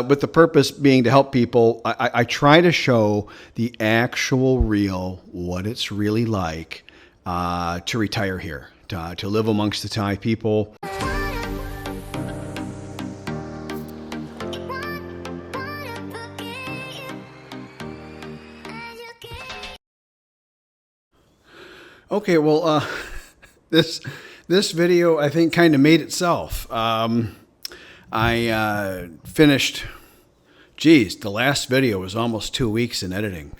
with the purpose being to help people. I try to show the actual real, what it's really like to retire here, to live amongst the Thai people. Okay, well, this video I think kind of made itself. I finished. Geez, the last video was almost 2 weeks in editing.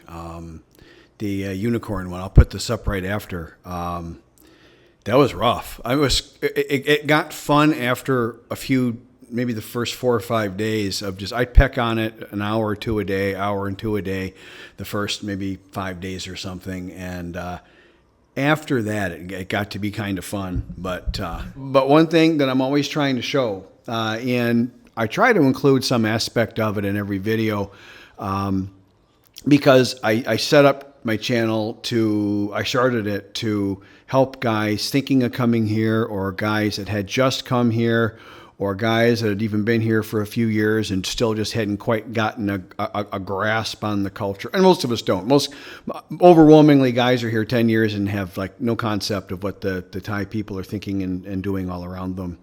The unicorn one. I'll put this up right after. That was rough. It got fun after a few, maybe the first 4 or 5 days of just, I'd peck on it an hour or two a day, the first maybe 5 days or something, and after that, it got to be kind of fun. But one thing that I'm always trying to show, and I try to include some aspect of it in every video, because I set up my channel I started it to help guys thinking of coming here, or guys that had just come here, or guys that had even been here for a few years and still just hadn't quite gotten a grasp on the culture. And most of us don't. Overwhelmingly, guys are here 10 years and have like no concept of what the Thai people are thinking and doing all around them,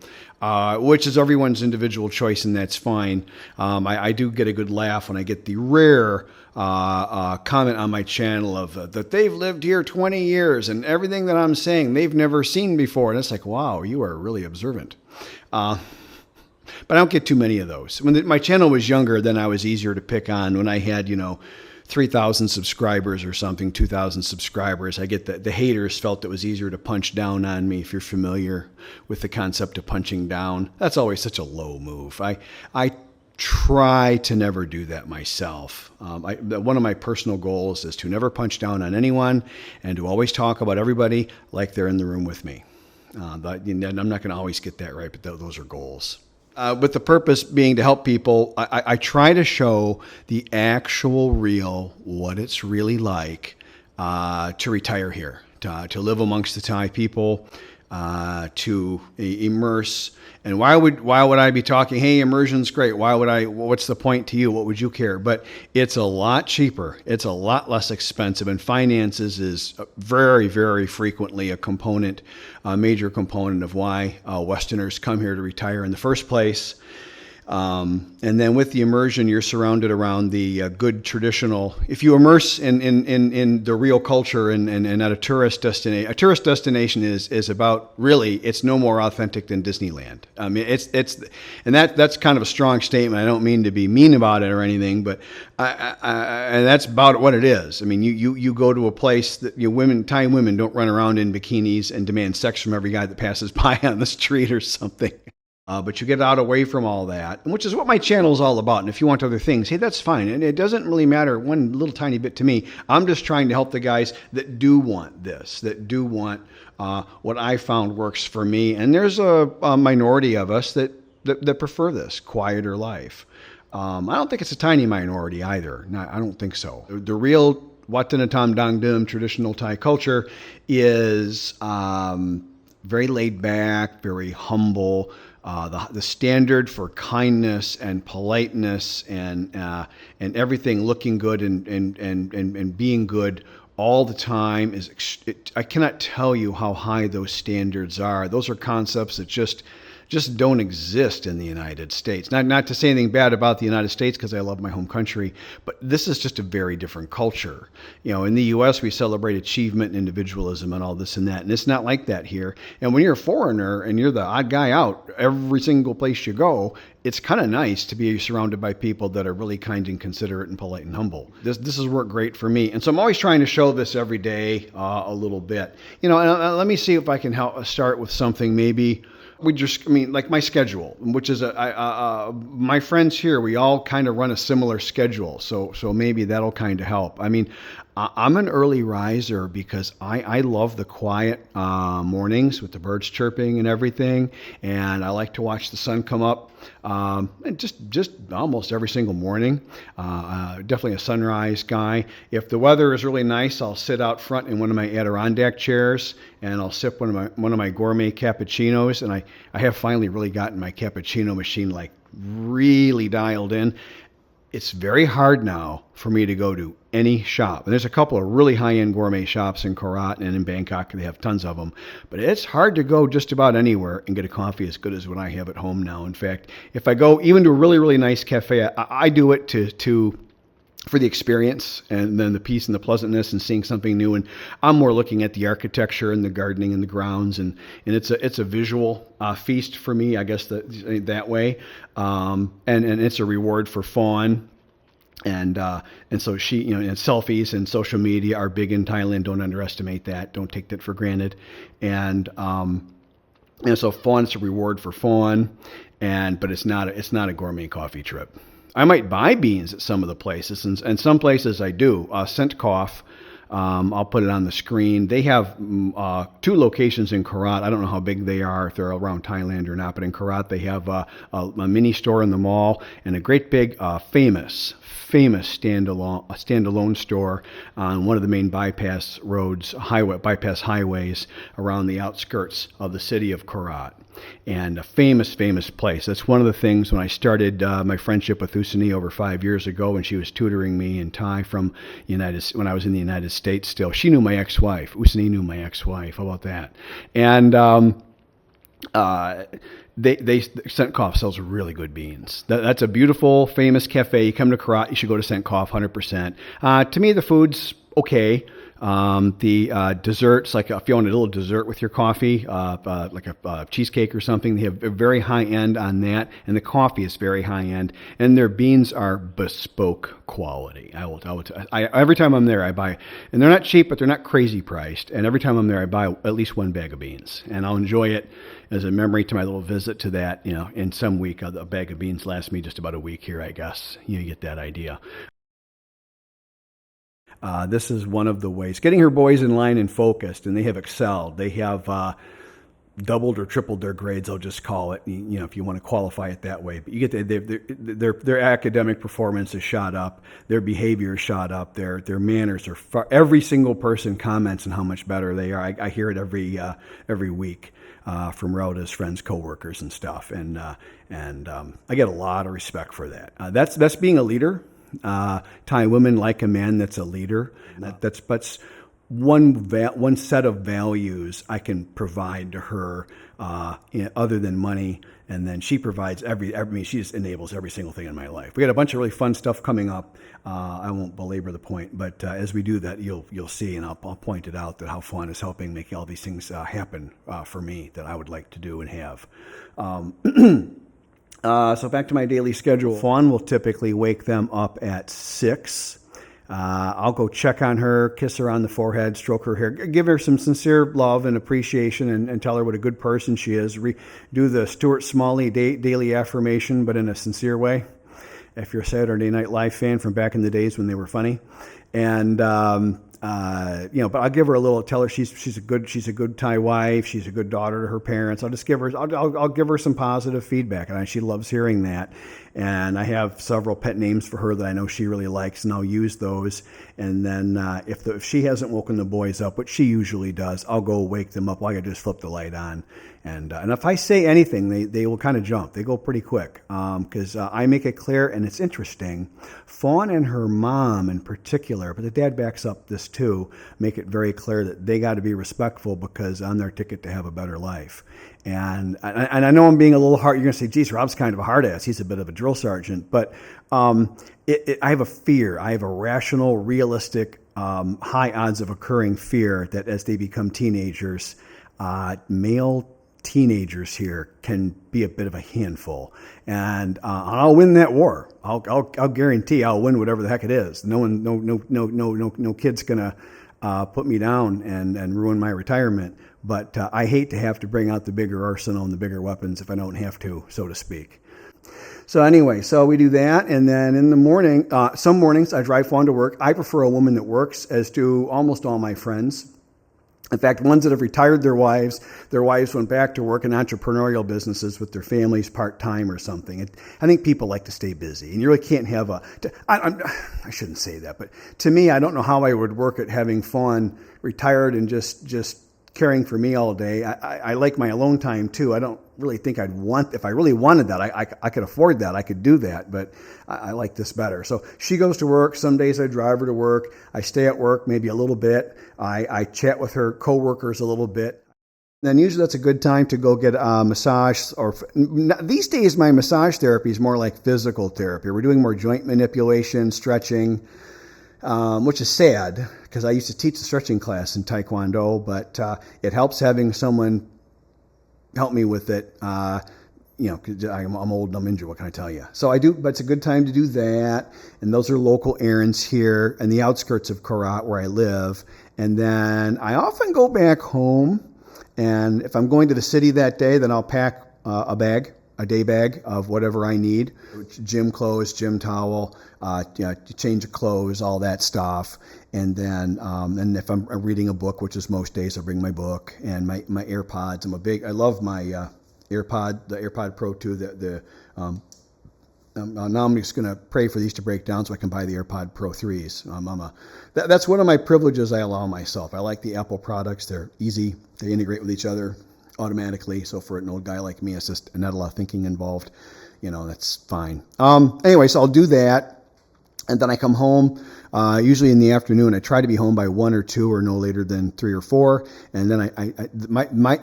which is everyone's individual choice, and that's fine. I do get a good laugh when I get the rare comment on my channel of that they've lived here 20 years and everything that I'm saying they've never seen before. And it's like, wow, you are really observant. But I don't get too many of those. When my channel was younger, then I was easier to pick on. When I had, 3,000 subscribers or something, 2,000 subscribers, I get the haters felt it was easier to punch down on me. If you're familiar with the concept of punching down, that's always such a low move. I try to never do that myself. One of my personal goals is to never punch down on anyone and to always talk about everybody like they're in the room with me. I'm not going to always get that right, but those are goals. With the purpose being to help people, I try to show the actual real, what it's really like to retire here, to live amongst the Thai people, to immerse. And why would I be talking, hey, immersion's great. What's the point to you? What would you care? But it's a lot cheaper. It's a lot less expensive. And finances is very, very frequently a major component of why Westerners come here to retire in the first place. And then with the immersion, you're surrounded around the good traditional. If you immerse in the real culture and at a tourist destination is about, really, it's no more authentic than Disneyland. I mean, that's kind of a strong statement. I don't mean to be mean about it or anything, but and that's about what it is. I mean, you go to a place that Thai women don't run around in bikinis and demand sex from every guy that passes by on the street or something. But you get out away from all that, which is what my channel is all about. And if you want other things, hey, that's fine. And it doesn't really matter one little tiny bit to me. I'm just trying to help the guys that do want this, that do want what I found works for me. And there's a minority of us that prefer this quieter life. I don't think it's a tiny minority either. No, I don't think so. The real Watanatam Dangdum traditional Thai culture is very laid back, very humble. The standard for kindness and politeness and everything looking good and being good all the time I cannot tell you how high those standards are. Those are concepts that just don't exist in the United States. Not to say anything bad about the United States, because I love my home country, but this is just a very different culture. In the U.S. we celebrate achievement and individualism and all this and that, and it's not like that here. And when you're a foreigner and you're the odd guy out every single place you go, it's kind of nice to be surrounded by people that are really kind and considerate and polite and humble. This has worked great for me. And so I'm always trying to show this every day a little bit. And let me see if I can start with something maybe. Like my schedule, which is my friends here, we all kind of run a similar schedule. So maybe that'll kind of help. I mean, I'm an early riser because I love the quiet mornings with the birds chirping and everything. And I like to watch the sun come up and just almost every single morning. Definitely a sunrise guy. If the weather is really nice, I'll sit out front in one of my Adirondack chairs and I'll sip one of my gourmet cappuccinos. And I have finally really gotten my cappuccino machine like really dialed in. It's very hard now for me to go to any shop. And there's a couple of really high-end gourmet shops in Korat and in Bangkok. They have tons of them. But it's hard to go just about anywhere and get a coffee as good as what I have at home now. In fact, if I go even to a really, really nice cafe, I do it for the experience and then the peace and the pleasantness and seeing something new. And I'm more looking at the architecture and the gardening and the grounds. And it's a visual feast for me, I guess, that way. And it's a reward for Fawn. And so she, and selfies and social media are big in Thailand. Don't underestimate that. Don't take that for granted. And so Fawn's a reward for Fawn, but it's not a gourmet coffee trip. I might buy beans at some of the places, and some places I do. Scent Cough, I'll put it on the screen. They have 2 locations in Korat. I don't know how big they are, if they're around Thailand or not, but in Korat they have a mini store in the mall and a great big famous standalone store on one of the main bypass highways around the outskirts of the city of Korat. And a famous place. That's one of the things when I started my friendship with Usani over 5 years ago, when she was tutoring me in Thai when I was in the United States still. She knew my ex-wife. Usani knew my ex-wife. How about that? And Scent Cough sells really good beans. That's a beautiful, famous cafe. You come to Korat, you should go to Scent Cough, 100%. To me, the food's okay. The desserts, like if you want a little dessert with your coffee, like a cheesecake or something, they have a very high end on that, and the coffee is very high end, and their beans are bespoke quality. Every time I'm there, I buy, and they're not cheap, but they're not crazy priced. And every time I'm there, I buy at least 1 bag of beans, and I'll enjoy it as a memory to my little visit to that. In some week, a bag of beans lasts me just about a week here, I guess. You get that idea. This is one of the ways. Getting her boys in line and focused, and they have excelled. They have doubled or tripled their grades, I'll just call it, if you want to qualify it that way. But you get their academic performance is shot up, their behavior is shot up, their manners are every single person comments on how much better they are. I hear it every week from relatives, friends, coworkers, and stuff. And I get a lot of respect for that. That's being a leader. Thai women like a man that's a leader. That's one set of values I can provide to her, other than money. And then she provides she just enables every single thing in my life. We got a bunch of really fun stuff coming up. I won't belabor the point, but as we do that, you'll see, and I'll point it out, that how Fawn is helping make all these things happen for me that I would like to do and have. So back to my daily schedule. Fawn will typically wake them up at 6. I'll go check on her, kiss her on the forehead, stroke her hair, give her some sincere love and appreciation, and tell her what a good person she is. Do the Stuart Smalley daily affirmation, but in a sincere way. If you're a Saturday Night Live fan from back in the days when they were funny. And but I'll give her tell her she's a good Thai wife. She's a good daughter to her parents. I'll give her some positive feedback, and she loves hearing that. And I have several pet names for her that I know she really likes, and I'll use those. And then if she hasn't woken the boys up, which she usually does, I'll go wake them up. All I got to do is flip the light on. And if I say anything, they will kind of jump. They go pretty quick because I make it clear, and it's interesting. Fawn and her mom in particular, but the dad backs up this too, make it very clear that they got to be respectful because on their ticket to have a better life. And I know I'm being a little hard. You're going to say, geez, Rob's kind of a hard ass. He's a bit of a drill sergeant. But I have a fear. I have a rational, realistic, high odds of occurring fear that as they become teenagers, male teenagers here can be a bit of a handful, and I'll win that war. I'll guarantee I'll win whatever the heck it is. No kid's gonna put me down and ruin my retirement. But I hate to have to bring out the bigger arsenal and the bigger weapons if I don't have to, so to speak. So anyway, so we do that, and then in the morning, some mornings I drive Fawn to work. I prefer a woman that works, as do almost all my friends. In fact, ones that have retired their wives went back to work in entrepreneurial businesses with their families part-time or something. I think people like to stay busy, and you really can't have I shouldn't say that, but to me, I don't know how I would work at having Fawn retired and just caring for me all day. I like my alone time too. I don't really think I'd want, if I really wanted that, I could afford that. I could do that, but I like this better. So she goes to work. Some days I drive her to work. I stay at work maybe a little bit. I chat with her coworkers a little bit. Then usually that's a good time to go get a massage. Or these days, my massage therapy is more like physical therapy. We're doing more joint manipulation, stretching, which is sad because I used to teach the stretching class in Taekwondo, but it helps having someone help me with it. Cause I'm old and I'm injured. What can I tell you? So I do, but it's a good time to do that. And those are local errands here in the outskirts of Korat where I live. And then I often go back home. And if I'm going to the city that day, then I'll pack a day bag of whatever I need. Gym clothes, gym towel, change of clothes, all that stuff. And then and if I'm reading a book, which is most days, I'll bring my book and my AirPods. I love my the AirPod Pro 2. Now I'm just going to pray for these to break down so I can buy the AirPod Pro 3s. That's one of my privileges I allow myself. I like the Apple products. They're easy. They integrate with each other automatically. So for an old guy like me, it's just not a lot of thinking involved. That's fine. Anyway, so I'll do that. And then I come home, usually in the afternoon. I try to be home by 1 or 2 or no later than 3 or 4. And then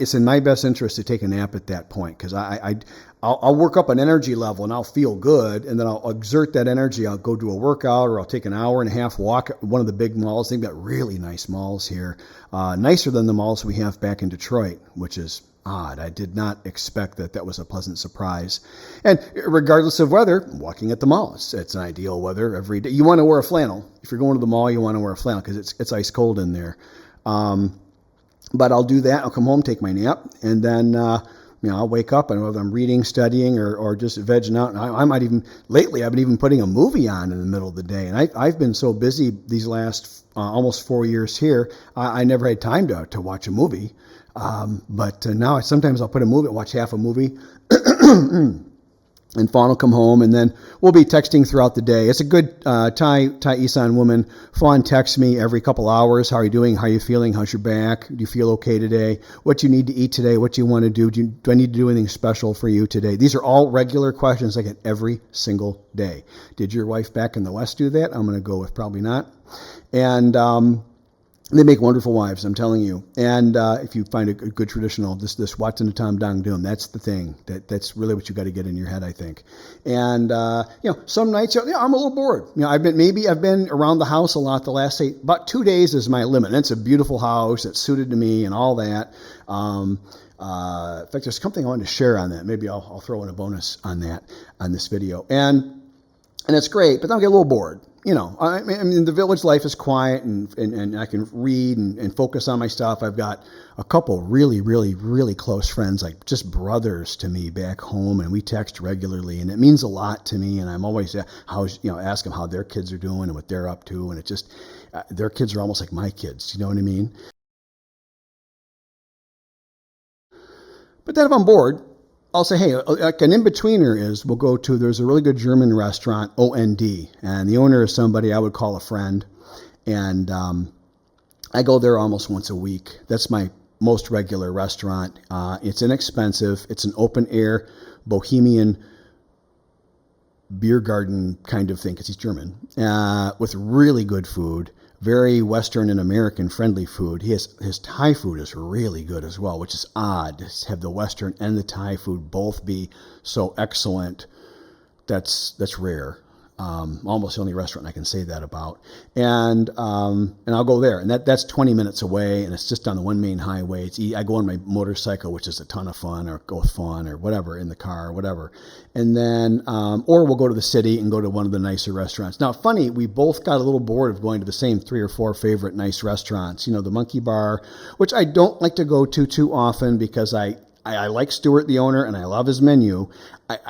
it's in my best interest to take a nap at that point because I'll work up an energy level and I'll feel good. And then I'll exert that energy. I'll go do a workout or I'll take an hour and a half walk at one of the big malls. They've got really nice malls here, nicer than the malls we have back in Detroit, which is odd. I did not expect that was a pleasant surprise. And regardless of weather, walking at the mall, it's an ideal weather every day. You want to wear a flannel. If you're going to the mall, you want to wear a flannel because it's ice cold in there. But I'll do that. I'll come home, take my nap, and then I'll wake up and whether I'm reading, studying, or just vegging out. And I might even, lately, I've been even putting a movie on in the middle of the day. And I've been so busy these last almost 4 years here, I never had time to watch a movie. But now sometimes I'll put a movie, watch half a movie, and Fawn will come home, and then we'll be texting throughout the day. It's a good Thai-Isan woman. Fawn texts me every couple hours. How are you doing? How are you feeling? How's your back? Do you feel okay today? What you need to eat today? What you want to do? Do I need to do anything special for you today? These are all regular questions I get every single day. Did your wife back in the West do that? I'm going to go with probably not. And they make wonderful wives, I'm telling you. And if you find a good traditional, this Watson Tom Dong Doom, that's the thing. That's really what you got to get in your head, I think. And some nights, I'm a little bored. I've been around the house a lot the last about 2 days is my limit. And it's a beautiful house that's suited to me and all that. In fact, there's something I wanted to share on that. Maybe I'll throw in a bonus on that on this video. And it's great, but then I get a little bored. I mean, the village life is quiet and I can read and focus on my stuff. I've got a couple really, really, really close friends, like just brothers to me back home, and we text regularly, and it means a lot to me. And I'm always ask them how their kids are doing and what they're up to, and it just their kids are almost like my kids. You know what I mean? But then if I'm bored, I'll say, hey, like an in-betweener there's a really good German restaurant, OND, and the owner is somebody I would call a friend, and I go there almost once a week. That's my most regular restaurant. It's inexpensive. It's an open-air, bohemian beer garden kind of thing, because he's German, with really good food. Very Western and American friendly food. His Thai food is really good as well, which is odd to have the Western and the Thai food both be so excellent. That's rare. Almost the only restaurant I can say that about. And I'll go there, and that's 20 minutes away, and it's just on the one main highway. I go on my motorcycle, which is a ton of fun, or go with fun, or whatever, in the car, or whatever. And then, or we'll go to the city and go to one of the nicer restaurants. Now, funny, we both got a little bored of going to the same 3 or 4 favorite nice restaurants. The Monkey Bar, which I don't like to go to too often because I like Stuart, the owner, and I love his menu. And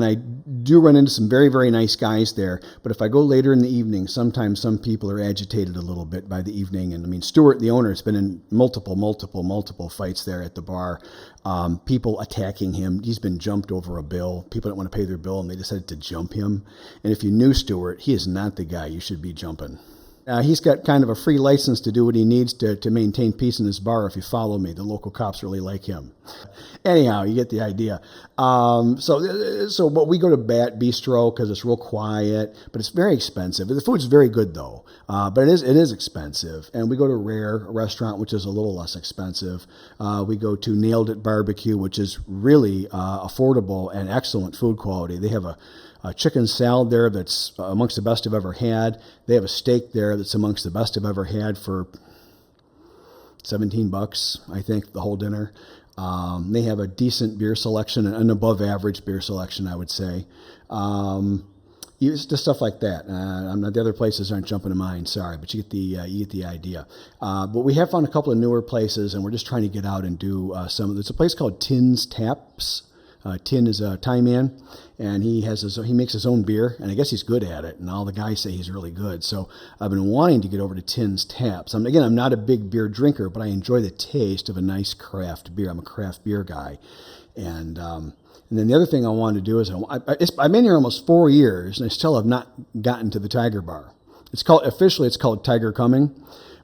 I do run into some very, very nice guys there. But if I go later in the evening, sometimes some people are agitated a little bit by the evening. And I mean, Stuart, the owner, has been in multiple fights there at the bar. People attacking him. He's been jumped over a bill. People don't want to pay their bill, and they decided to jump him. And if you knew Stuart, he is not the guy you should be jumping. He's got kind of a free license to do what he needs to maintain peace in his bar if you follow me. The local cops really like him. Anyhow, you get the idea. But we go to Bat Bistro because it's real quiet, but it's very expensive. The food's very good though, but it is expensive. And we go to Rare Restaurant, which is a little less expensive. We go to Nailed It Barbecue, which is really affordable and excellent food quality. They have a chicken salad there that's amongst the best I've ever had. They have a steak there that's amongst the best I've ever had for $17, I think, the whole dinner. They have a decent beer selection, an above average beer selection, I would say. Just stuff like that. The other places aren't jumping to mind, sorry, but you get the idea. But we have found a couple of newer places, and we're just trying to get out and do some. There's a place called Tin's Taps. Tin is a Thai man, and he makes his own beer, and I guess he's good at it, and all the guys say he's really good. So I've been wanting to get over to Tin's Taps. I'm not a big beer drinker, but I enjoy the taste of a nice craft beer. I'm a craft beer guy. And then the other thing I wanted to do is I've been here almost 4 years, and I still have not gotten to the Tiger Bar. Officially it's called Tiger Coming,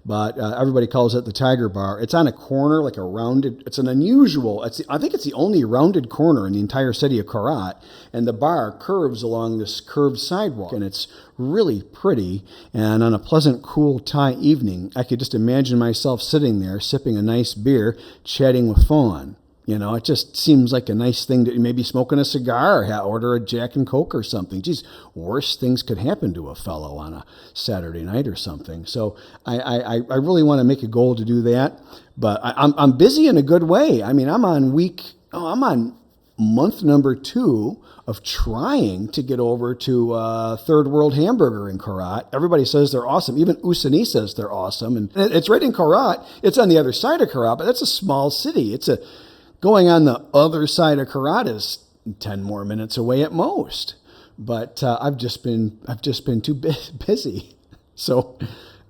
but everybody calls it the Tiger Bar. It's on a corner, like a rounded. It's an unusual. I think it's the only rounded corner in the entire city of Korat, and the bar curves along this curved sidewalk, and it's really pretty. And on a pleasant, cool Thai evening, I could just imagine myself sitting there, sipping a nice beer, chatting with Fawn. It just seems like a nice thing to maybe smoking a cigar or order a Jack and Coke or something. Geez, worse things could happen to a fellow on a Saturday night or something. So I really want to make a goal to do that. But I'm busy in a good way. I'm on month number 2 of trying to get over to Third World Hamburger in Korat. Everybody says they're awesome. Even Usani says they're awesome. And it's right in Korat. It's on the other side of Korat, but that's a small city. Going on the other side of Korat is 10 more minutes away at most. But I've just been too busy. So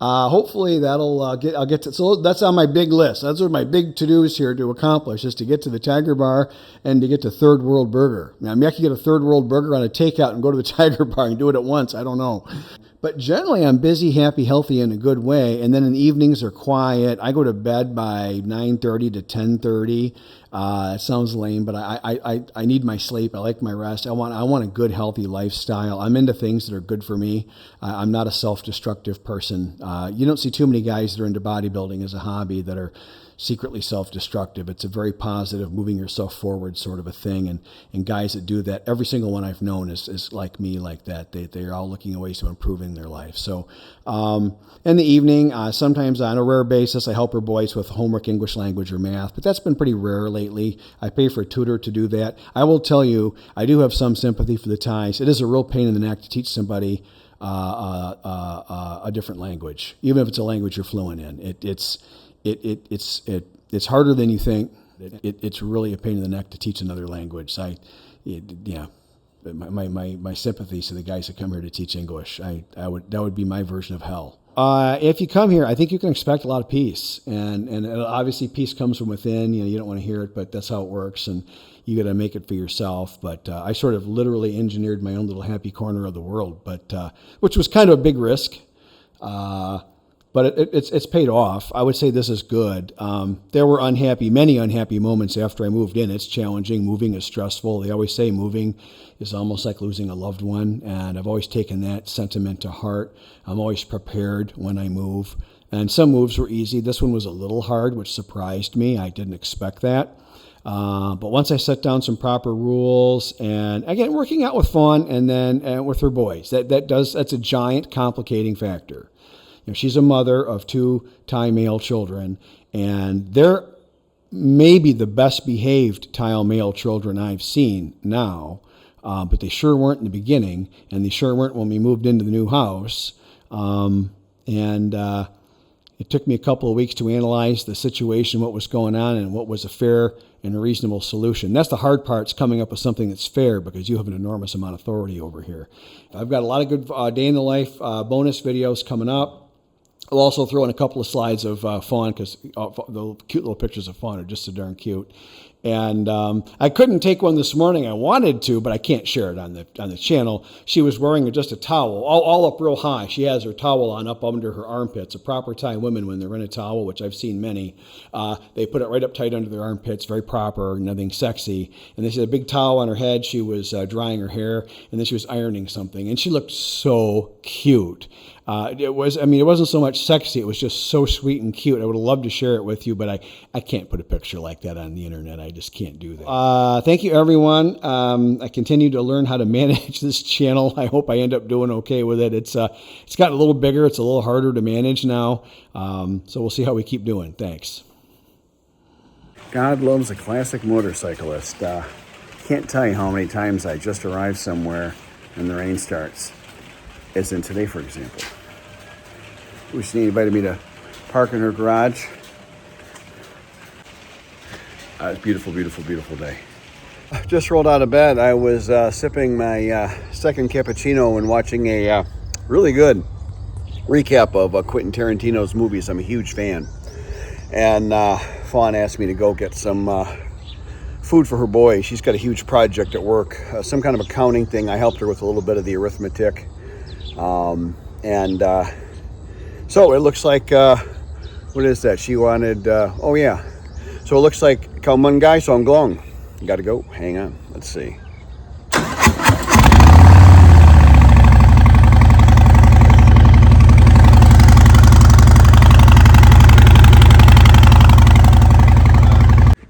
hopefully I'll get to. So that's on my big list. That's what my big to-dos here to accomplish is to get to the Tiger Bar and to get to Third World Burger. I can get a Third World Burger on a takeout and go to the Tiger Bar and do it at once. I don't know. But generally, I'm busy, happy, healthy in a good way. And then in the evenings are quiet. I go to bed by 9:30 to 10:30. It sounds lame, but I need my sleep. I like my rest. I want a good, healthy lifestyle. I'm into things that are good for me. I'm not a self-destructive person. You don't see too many guys that are into bodybuilding as a hobby that are secretly self-destructive. It's a very positive, moving yourself forward sort of a thing. And guys that do that, every single one I've known is like me, like that. They're all looking at ways to improving their life. So in the evening, sometimes on a rare basis, I help her boys with homework, English language, or math. But that's been pretty rare lately. I pay for a tutor to do that. I will tell you, I do have some sympathy for the Thais. It is a real pain in the neck to teach somebody a different language, even if it's a language you're fluent in. It's harder than you think. It's really a pain in the neck to teach another language. My sympathies to the guys that come here to teach English. That would be my version of hell. If you come here, I think you can expect a lot of peace, and obviously peace comes from within. You don't want to hear it, but that's how it works, and you got to make it for yourself. But I sort of literally engineered my own little happy corner of the world, which was kind of a big risk. But it's paid off. I would say this is good. There were many unhappy moments after I moved in. It's challenging. Moving is stressful. They always say moving is almost like losing a loved one, and I've always taken that sentiment to heart. I'm always prepared when I move. And some moves were easy. This one was a little hard, which surprised me. I didn't expect that. But once I set down some proper rules, and again, working out with Fawn and then with her boys, that's a giant complicating factor. She's a mother of 2 Thai male children, and they're maybe the best behaved Thai male children I've seen now, but they sure weren't in the beginning, and they sure weren't when we moved into the new house. It took me a couple of weeks to analyze the situation, what was going on, and what was a fair and a reasonable solution. That's the hard part, is coming up with something that's fair, because you have an enormous amount of authority over here. I've got a lot of good day in the life bonus videos coming up. I'll also throw in a couple of slides of Fawn, because the cute little pictures of Fawn are just so darn cute. And I couldn't take one this morning. I wanted to, but I can't share it on the channel. She was wearing just a towel, all up real high. She has her towel on up under her armpits. A proper Thai women, when they're in a towel, which I've seen many, they put it right up tight under their armpits, very proper, nothing sexy. And then she had a big towel on her head. She was drying her hair, and then she was ironing something. And she looked so cute. It wasn't so much sexy. It was just so sweet and cute. I would have loved to share it with you, but I can't put a picture like that on the internet. I just can't do that. Thank you, everyone. I continue to learn how to manage this channel. I hope I end up doing okay with it. It's gotten a little bigger. It's a little harder to manage now. So we'll see how we keep doing. Thanks. God loves a classic motorcyclist. Can't tell you how many times I just arrived somewhere and the rain starts. As in today, for example. She invited me to park in her garage. It's a beautiful, beautiful, beautiful day. Just rolled out of bed. I was sipping my second cappuccino and watching a really good recap of Quentin Tarantino's movies. I'm a huge fan. And Fawn asked me to go get some food for her boy. She's got a huge project at work, some kind of accounting thing. I helped her with a little bit of the arithmetic. So it looks like, what is that? She wanted, oh yeah. So it looks like Kauman Gai Song Glong. Gotta go. Hang on. Let's see.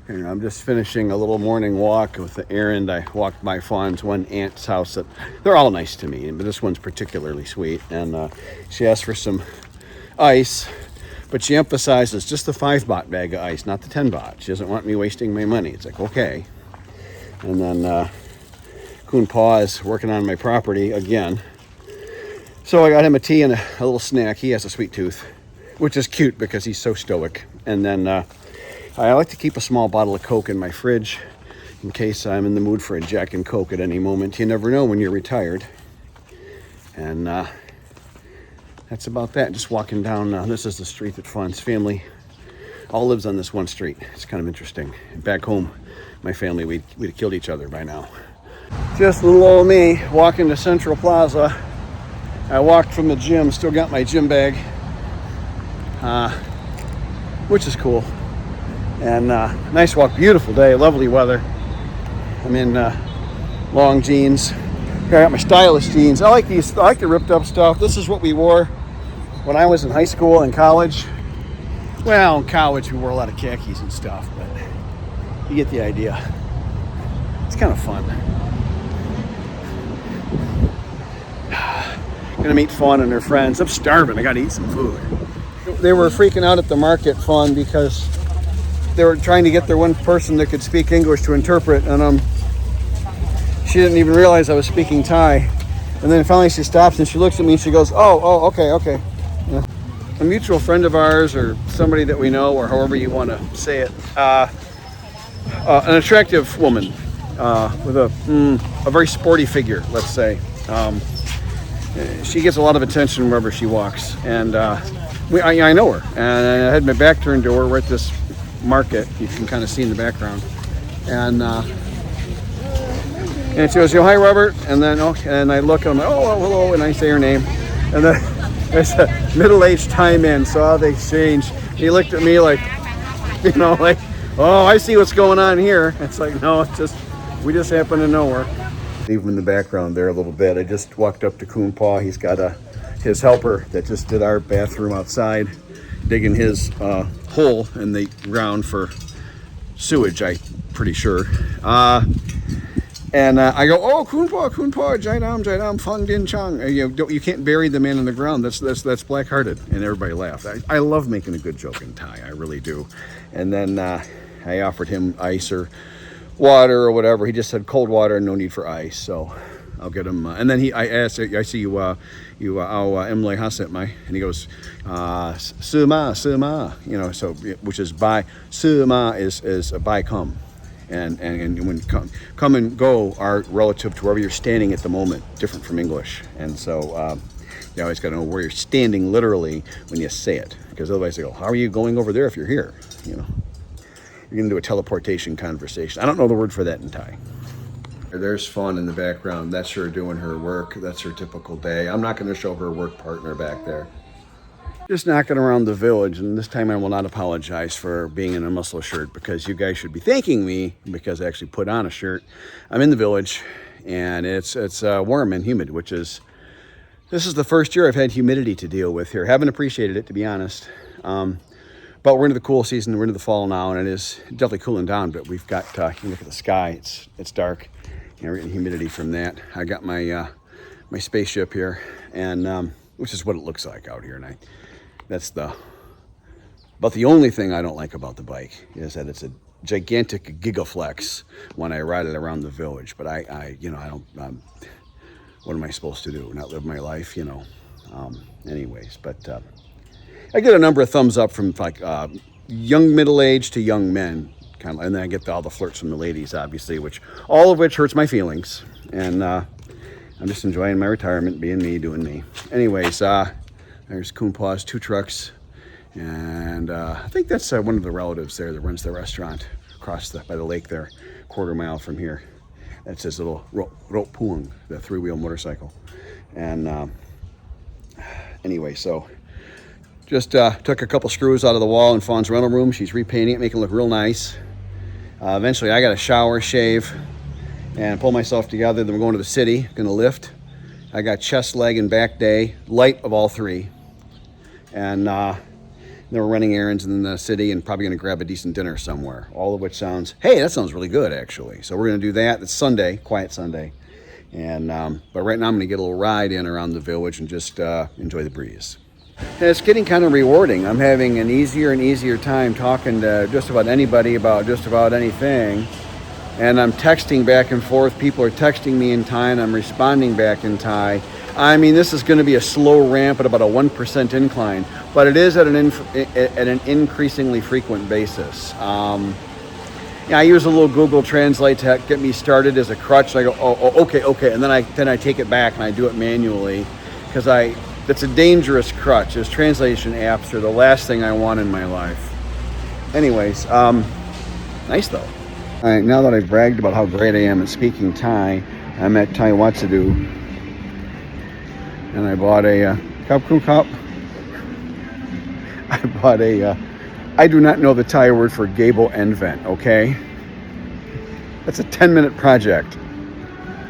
I'm just finishing a little morning walk with the errand. I walked by Fawn's one aunt's house. They're all nice to me, but this one's particularly sweet. And she asked for some ice, but she emphasizes just the 5 baht bag of ice, not the 10 baht. She doesn't want me wasting my money. It's like, okay. And then Kun Pa is working on my property again. So I got him a tea and a little snack. He has a sweet tooth, which is cute because he's so stoic. And then I like to keep a small bottle of Coke in my fridge in case I'm in the mood for a Jack and Coke at any moment. You never know when you're retired. And that's about that. Just walking down. This is the street that Fawn's family all lives on, this one street. It's kind of interesting. Back home, my family, we'd have killed each other by now. Just little old me walking to Central Plaza. I walked from the gym, still got my gym bag, which is cool. And nice walk, beautiful day, lovely weather. I'm in long jeans. I got my stylish jeans. I like these. I like the ripped up stuff. This is what we wore when I was in high school and college. Well, in college we wore a lot of khakis and stuff, but you get the idea. It's kind of fun. Gonna meet Fawn and her friends. I'm starving. I gotta eat some food. They were freaking out at the market, Fawn, because they were trying to get their one person that could speak English to interpret, and she didn't even realize I was speaking Thai. And then finally she stops and she looks at me and she goes, oh, okay. Yeah. A mutual friend of ours, or somebody that we know, or however you want to say it, an attractive woman with a very sporty figure, let's say. She gets a lot of attention wherever she walks, and I know her, and I had my back turned to her. We're at this market, you can kind of see in the background, and she goes, hi Robert, and then and I look, I'm like, oh hello, and I say her name, and then there's a middle-aged Thai man, saw the exchange. He looked at me like, like, oh, I see what's going on here. It's like, no, it's just, we just happen to know her. Leave him in the background there a little bit. I just walked up to Kun Pa. He's got his helper that just did our bathroom outside, digging his hole in the ground for sewage, I'm pretty sure. And I go, oh, Kun Pa, Jaidam, Fang Din Chang. You can't bury the man in the ground. That's black-hearted. And everybody laughed. I love making a good joke in Thai. I really do. And then I offered him ice or water or whatever. He just said cold water, no need for ice. So I'll get him. And then I asked, I see you Emily Haset mai, and he goes, Suma, so which is by Suma is by come. And when come and go are relative to wherever you're standing at the moment, different from English. And so you always got to know where you're standing literally when you say it, because otherwise they go, how are you going over there if you're here? You're going to do a teleportation conversation. I don't know the word for that in Thai. There's Fawn in the background. That's her doing her work. That's her typical day. I'm not going to show her work partner back there. Just knocking around the village, and this time I will not apologize for being in a muscle shirt, because you guys should be thanking me because I actually put on a shirt. I'm in the village, and it's warm and humid, this is the first year I've had humidity to deal with here. Haven't appreciated it, to be honest. But we're into the cool season. We're into the fall now, and it is definitely cooling down. But we've got, you can look at the sky. It's dark, and we're getting humidity from that. I got my my spaceship here, and which is what it looks like out here, and that's about the only thing I don't like about the bike is that it's a gigantic gigaflex when I ride it around the village. But I don't. What am I supposed to do? Not live my life, anyways, but I get a number of thumbs up from like young middle-aged to young men, kind of, and then I get all the flirts from the ladies, obviously, all of which hurts my feelings. And I'm just enjoying my retirement, being me, doing me. Anyways, there's Kumpaw's 2 trucks, and I think that's one of the relatives there that runs the restaurant across by the lake there, quarter mile from here. That's his little Ropuang, the 3-wheel motorcycle. And anyway, so just took a couple screws out of the wall in Fawn's rental room. She's repainting it, making it look real nice. Eventually, I got to shower, shave, and pull myself together. Then we're going to the city, going to lift. I got chest, leg, and back day, light of all 3. And then we're running errands in the city and probably going to grab a decent dinner somewhere. All of which sounds, hey, that sounds really good, actually. So we're going to do that. It's Sunday, quiet Sunday. And but right now I'm going to get a little ride in around the village and just enjoy the breeze. And it's getting kind of rewarding. I'm having an easier and easier time talking to just about anybody about just about anything. And I'm texting back and forth. People are texting me in Thai, and I'm responding back in Thai. I mean, this is going to be a slow ramp at about a 1% incline, but it is at an increasingly frequent basis. I use a little Google Translate to get me started as a crutch. And I go, okay, and then I take it back and I do it manually, because that's a dangerous crutch. Those translation apps are the last thing I want in my life. Anyways, nice though. All right, now that I've bragged about how great I am at speaking Thai, I'm at Thai Watsadu, and I bought a cup. I bought I do not know the Thai word for gable end vent, okay? That's a 10-minute project.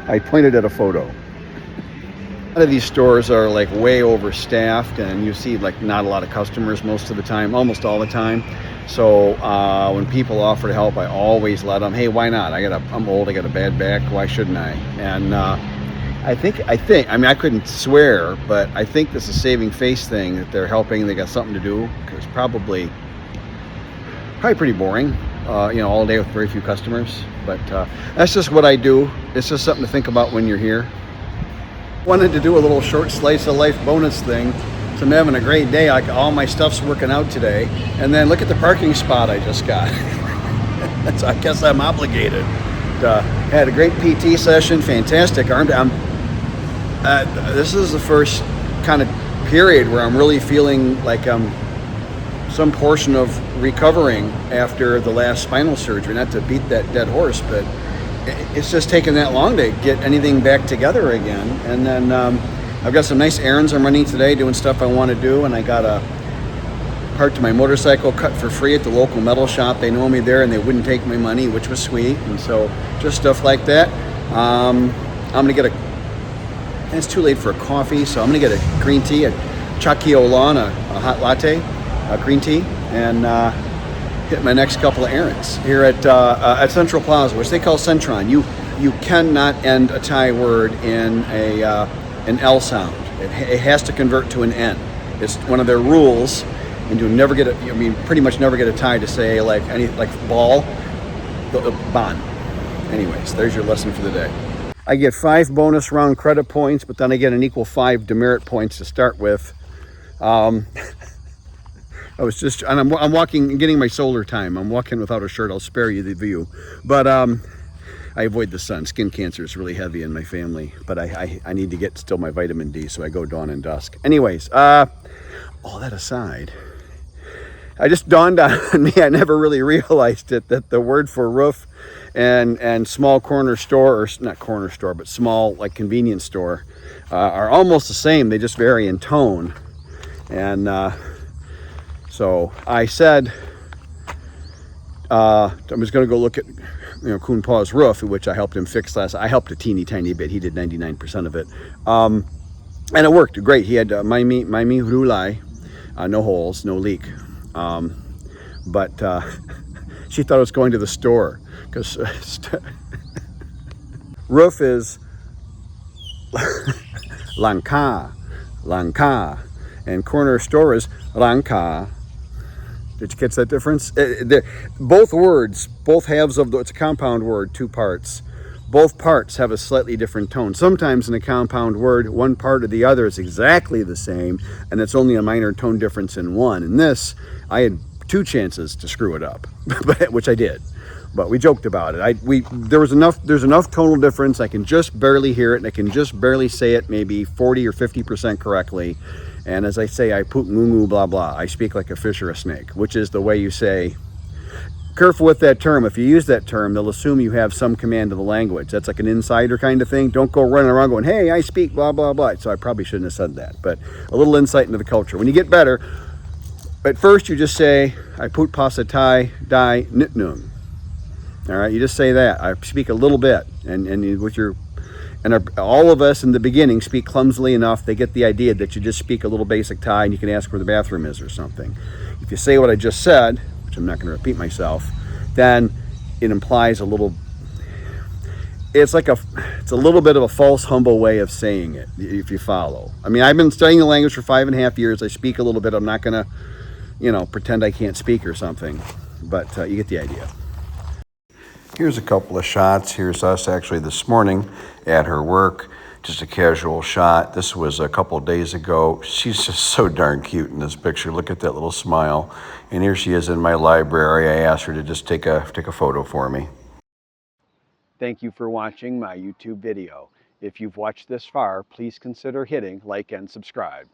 I pointed at a photo. A lot of these stores are like way overstaffed, and you see like not a lot of customers most of the time, almost all the time. So when people offer to help, I always let them. Hey, why not? I'm old. I got a bad back. Why shouldn't I? And I think. I mean, I couldn't swear, but I think this is a saving face thing that they're helping. They got something to do, because probably pretty boring. All day with very few customers. But that's just what I do. It's just something to think about when you're here. Wanted to do a little short slice of life bonus thing. So I'm having a great day. All my stuff's working out today. And then look at the parking spot I just got. So I guess I'm obligated. Had a great PT session, fantastic arm. This is the first kind of period where I'm really feeling like I'm some portion of recovering after the last spinal surgery. Not to beat that dead horse, but it's just taken that long to get anything back together again. And then I've got some nice errands I'm running today, doing stuff I want to do, and I got a part to my motorcycle cut for free at the local metal shop. They know me there, and they wouldn't take my money, which was sweet. And so just stuff like that. I'm gonna get it's too late for a coffee, so I'm gonna get a green tea, a Chakio Lawn, a hot latte, a green tea, and hit my next couple of errands here at Central Plaza, which they call Centron. You cannot end a Thai word in an L sound. It has to convert to an N. It's one of their rules, and you never get pretty much never get a Thai to say like ball, ban. Anyways, there's your lesson for the day. I get 5 bonus round credit points, but then I get an equal 5 demerit points to start with. I'm walking and getting my solar time. I'm walking without a shirt. I'll spare you the view. But I avoid the sun. Skin cancer is really heavy in my family. But I need to get still my vitamin D, so I go dawn and dusk. Anyways, all that aside, I just dawned on me, I never really realized it, that the word for roof and small corner store, or not corner store, but small like convenience store, are almost the same. They just vary in tone. And so I said, I was going to go look at, Kun Pa's roof, which I helped him fix last. I helped a teeny tiny bit. He did 99% of it. And it worked great. He had Maimi Rulai, no holes, no leak. But she thought I was going to the store because roof is Lanka, and corner store is Ranka. Did you catch that difference? Both words, both halves of it's a compound word, two parts. Both parts have a slightly different tone. Sometimes in a compound word, one part or the other is exactly the same, and it's only a minor tone difference in one. In this, I had 2 chances to screw it up, which I did. But we joked about it. There's enough tonal difference. I can just barely hear it, and I can just barely say it maybe 40 or 50% correctly. And as I say, I poot ngoo blah blah. I speak like a fish or a snake, which is the way you say. Careful with that term. If you use that term, they'll assume you have some command of the language. That's like an insider kind of thing. Don't go running around going, hey, I speak blah blah blah. So I probably shouldn't have said that. But a little insight into the culture. When you get better, at first you just say, I poot pasa Thai die nitnung. All right, you just say that. I speak a little bit, and with your, all of us in the beginning speak clumsily enough. They get the idea that you just speak a little basic Thai, and you can ask where the bathroom is or something. If you say what I just said, which I'm not going to repeat myself, then it implies a little. It's a little bit of a false, humble way of saying it, if you follow. I mean, I've been studying the language for 5.5 years. I speak a little bit. I'm not going to, pretend I can't speak or something, but you get the idea. Here's a couple of shots. Here's us actually this morning at her work. Just a casual shot. This was a couple of days ago. She's just so darn cute in this picture. Look at that little smile. And here she is in my library. I asked her to just take a photo for me. Thank you for watching my YouTube video. If you've watched this far, please consider hitting like and subscribe.